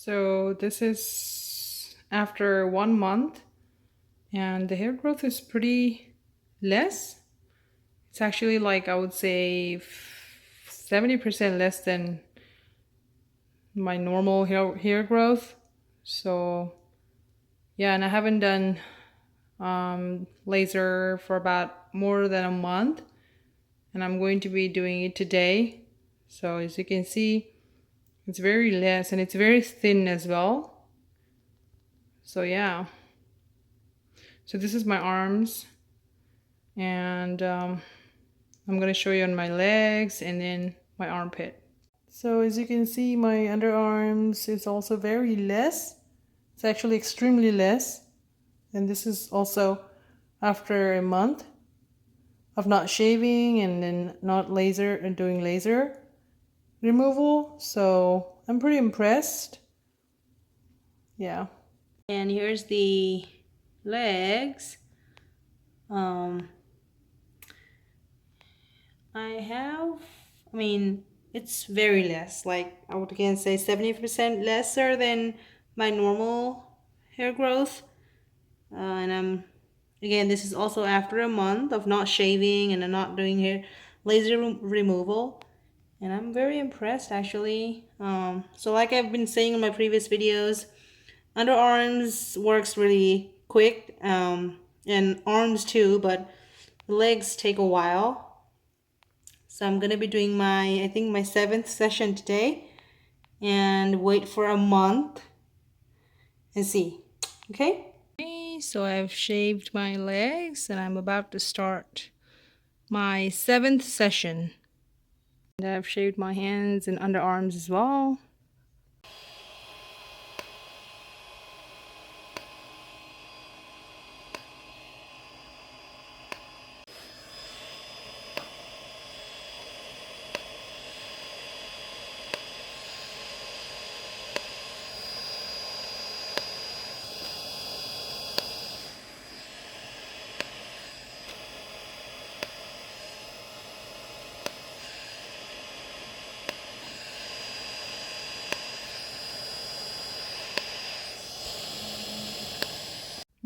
So this is after 1 month, and the hair growth is pretty less. It's actually like, I would say 70% less than my normal hair growth. So yeah, and I haven't done laser for about more than a month, and I'm going to be doing it today. So as you can see, it's very less, and it's very thin as well. So yeah, so this is my arms, and I'm gonna show you on my legs and then my armpit. So as you can see, my underarms is also very less. It's actually extremely less. And this is also after a month of not shaving and then not laser and doing laser removal. So I'm pretty impressed. Yeah. And here's the legs. It's very less. Like, I would again say 70% lesser than my normal hair growth. And again, this is also after a month of not shaving and not doing hair laser removal. And I'm very impressed, actually. So like I've been saying in my previous videos, underarms works really quick, and arms too, but the legs take a while. So I'm gonna be doing I think my 7th session today, and wait for a month and see. Okay, so I've shaved my legs and I'm about to start my 7th session. And I've shaved my hands and underarms as well.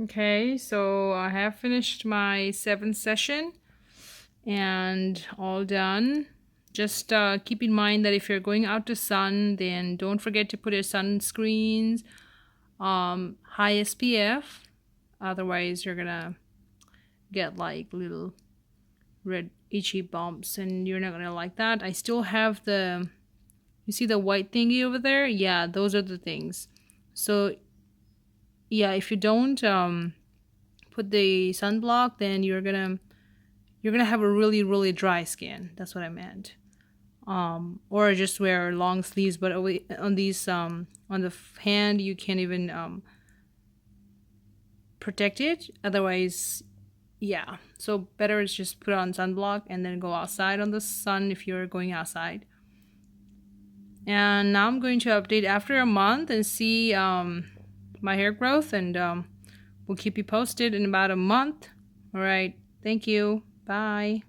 Okay, so I have finished my 7th session and all done. Just keep in mind that if you're going out to sun, then don't forget to put your sunscreens high SPF. Otherwise, you're gonna get like little red itchy bumps, and you're not gonna like that. I still have you see the white thingy over there? Yeah, those are the things. So yeah, if you don't put the sunblock, then you're gonna have a really dry skin. That's what I meant. Or just wear long sleeves, but on these on the hand you can't even protect it. Otherwise, yeah. So better is just put on sunblock and then go outside on the sun if you're going outside. And now I'm going to update after a month and see my hair growth, and we'll keep you posted in about a month. All right. Thank you. Bye.